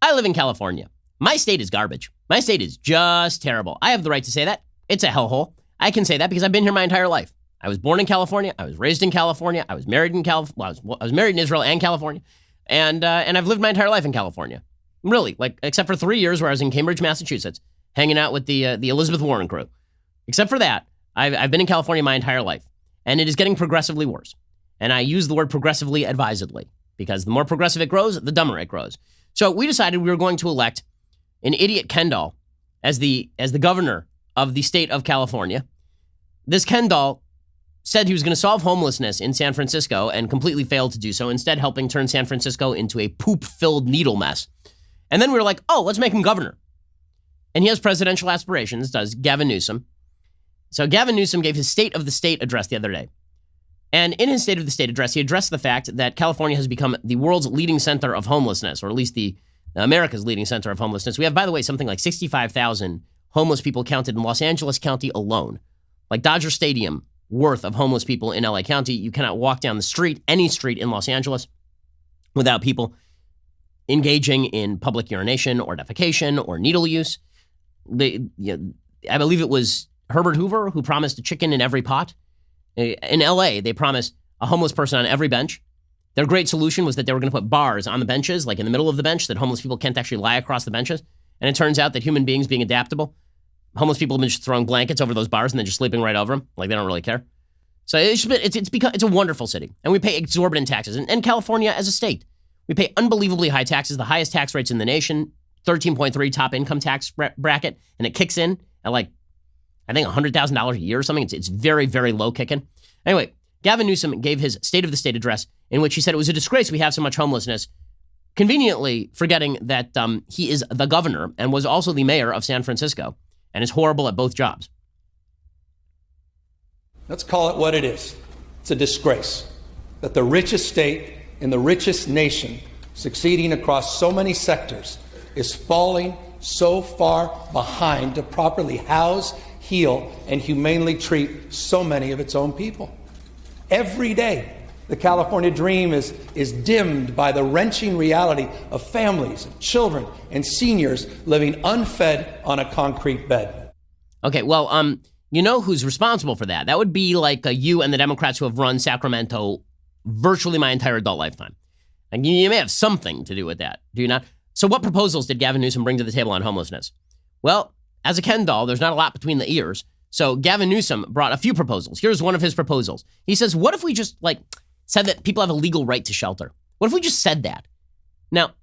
I live in California. My state is garbage. My state is just terrible. I have the right to say that. It's a hellhole. I can say that because I've been here my entire life. I was born in California. I was raised in California. I was married in California. Well, I was married in Israel and California. And I've lived my entire life in California. Really, like, except for 3 years where I was in Cambridge, Massachusetts, hanging out with the Elizabeth Warren crew. Except for that, I've been in California my entire life. And it is getting progressively worse. And I use the word progressively advisedly, because the more progressive it grows, the dumber it grows. So we decided we were going to elect an idiot Ken doll as the governor of the state of California. This Ken doll said he was going to solve homelessness in San Francisco and completely failed to do so, instead helping turn San Francisco into a poop-filled needle mess. And then we were like, oh, let's make him governor. And he has presidential aspirations, does Gavin Newsom. So Gavin Newsom gave his State of the State address the other day. And in his State of the State address, he addressed the fact that California has become the world's leading center of homelessness, or at least the America's leading center of homelessness. We have, by the way, something like 65,000 homeless people counted in Los Angeles County alone. Like Dodger Stadium worth of homeless people in LA County. You cannot walk down the street, any street in Los Angeles, without people engaging in public urination or defecation or needle use. I believe it was Herbert Hoover who promised a chicken in every pot. In LA, they promised a homeless person on every bench. Their great solution was that they were going to put bars on the benches, like in the middle of the bench, that homeless people can't actually lie across the benches. And it turns out that human beings being adaptable, homeless people have been just throwing blankets over those bars and then just sleeping right over them, like they don't really care. So it's a wonderful city, and we pay exorbitant taxes. And California as a state, we pay unbelievably high taxes, the highest tax rates in the nation, 13.3 top income tax bracket, and it kicks in at like, I think $100,000 a year or something. It's very, very low kicking. Anyway, Gavin Newsom gave his State of the State address in which he said it was a disgrace we have so much homelessness, conveniently forgetting that he is the governor and was also the mayor of San Francisco and is horrible at both jobs. Let's call it what it is. It's a disgrace that the richest state in the richest nation, succeeding across so many sectors, is falling so far behind to properly house, heal, and humanely treat so many of its own people. Every day, the California dream is dimmed by the wrenching reality of families, children, and seniors living unfed on a concrete bed. Okay, well, you know who's responsible for that? That would be like you and the Democrats who have run Sacramento virtually my entire adult lifetime. And you may have something to do with that, do you not? So what proposals did Gavin Newsom bring to the table on homelessness? Well, as a Ken doll, there's not a lot between the ears. So Gavin Newsom brought a few proposals. Here's one of his proposals. He says, what if we just said that people have a legal right to shelter? What if we just said that? Now,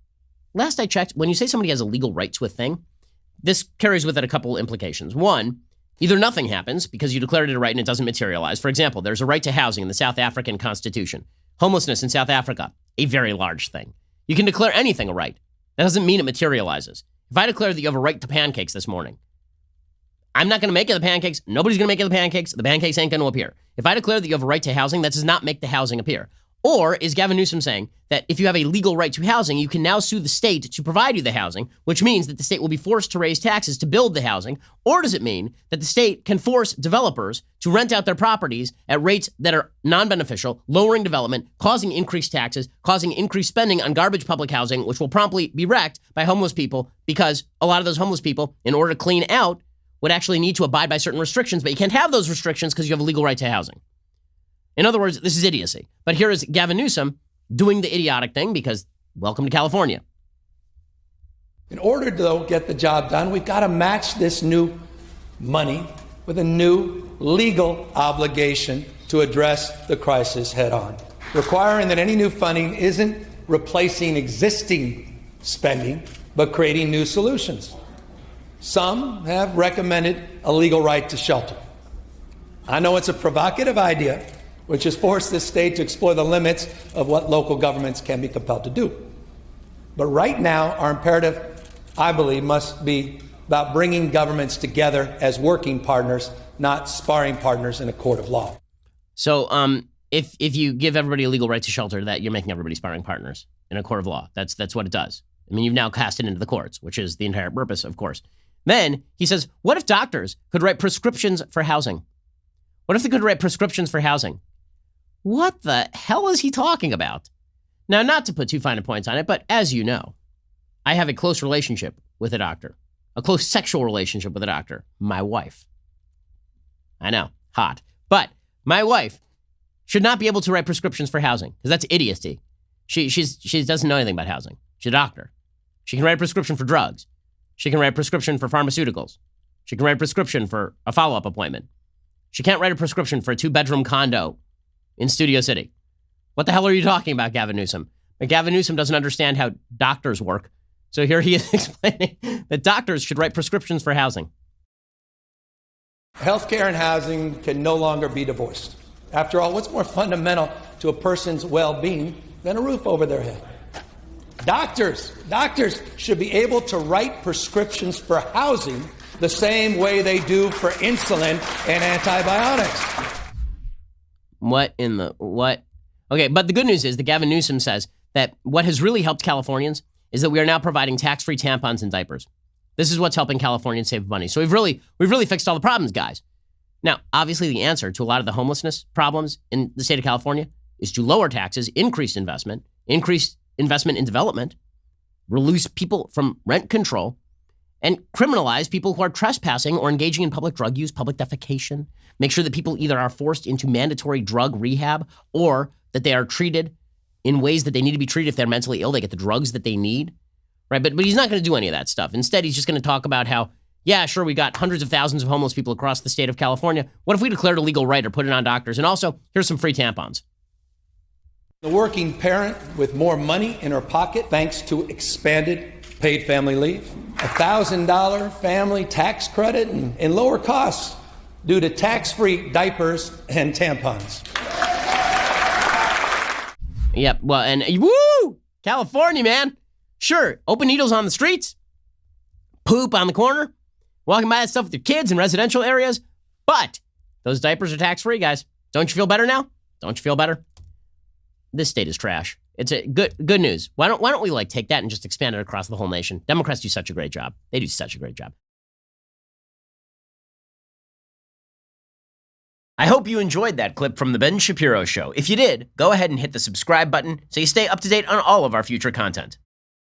last I checked, when you say somebody has a legal right to a thing, this carries with it a couple implications. One, either nothing happens because you declared it a right and it doesn't materialize. For example, there's a right to housing in the South African Constitution. Homelessness in South Africa, a very large thing. You can declare anything a right. That doesn't mean it materializes. If I declare that you have a right to pancakes this morning, I'm not going to make it the pancakes. Nobody's going to make it the pancakes. The pancakes ain't going to appear. If I declare that you have a right to housing, that does not make the housing appear. Or is Gavin Newsom saying that if you have a legal right to housing, you can now sue the state to provide you the housing, which means that the state will be forced to raise taxes to build the housing? Or does it mean that the state can force developers to rent out their properties at rates that are non-beneficial, lowering development, causing increased taxes, causing increased spending on garbage public housing, which will promptly be wrecked by homeless people because a lot of those homeless people, in order to clean out, would actually need to abide by certain restrictions, but you can't have those restrictions because you have a legal right to housing. In other words, this is idiocy. But here is Gavin Newsom doing the idiotic thing because welcome to California. In order to, though, get the job done, we've got to match this new money with a new legal obligation to address the crisis head on, requiring that any new funding isn't replacing existing spending, but creating new solutions. Some have recommended a legal right to shelter. I know it's a provocative idea, which has forced this state to explore the limits of what local governments can be compelled to do. But right now, our imperative, I believe, must be about bringing governments together as working partners, not sparring partners in a court of law. So if you give everybody a legal right to shelter, that you're making everybody sparring partners in a court of law. That's what it does. I mean, you've now cast it into the courts, which is the entire purpose, of course. Then he says, what if doctors could write prescriptions for housing? What if they could write prescriptions for housing? What the hell is he talking about? Now, not to put too fine a point on it, but as you know, I have a close relationship with a doctor, a close sexual relationship with a doctor, my wife. I know, hot. But my wife should not be able to write prescriptions for housing because that's idiocy. She doesn't know anything about housing. She's a doctor. She can write a prescription for drugs. She can write a prescription for pharmaceuticals. She can write a prescription for a follow-up appointment. She can't write a prescription for a 2-bedroom condo in Studio City. What the hell are you talking about, Gavin Newsom? But Gavin Newsom doesn't understand how doctors work. So here he is explaining that doctors should write prescriptions for housing. Healthcare and housing can no longer be divorced. After all, what's more fundamental to a person's well-being than a roof over their head? Doctors should be able to write prescriptions for housing the same way they do for insulin and antibiotics. What? Okay, but the good news is that Gavin Newsom says that what has really helped Californians is that we are now providing tax-free tampons and diapers. This is what's helping Californians save money. So we've really fixed all the problems, guys. Now, obviously, the answer to a lot of the homelessness problems in the state of California is to lower taxes, increase investment in development, release people from rent control, and criminalize people who are trespassing or engaging in public drug use, public defecation. Make sure that people either are forced into mandatory drug rehab or that they are treated in ways that they need to be treated if they're mentally ill. They get the drugs that they need, right? But he's not going to do any of that stuff. Instead, he's just going to talk about how, yeah, sure, we got hundreds of thousands of homeless people across the state of California. What if we declared a legal right or put it on doctors? And also, here's some free tampons. The working parent with more money in her pocket thanks to expanded paid family leave, $1,000 family tax credit, and lower costs due to tax-free diapers and tampons. Yep, well, and woo! California, man. Sure, open needles on the streets, poop on the corner, walking by that stuff with your kids in residential areas, but those diapers are tax-free, guys. Don't you feel better now? Don't you feel better? This state is trash. It's a good news. Why don't we take that and just expand it across the whole nation? Democrats do such a great job. They do such a great job. I hope you enjoyed that clip from The Ben Shapiro Show. If you did, go ahead and hit the subscribe button so you stay up to date on all of our future content.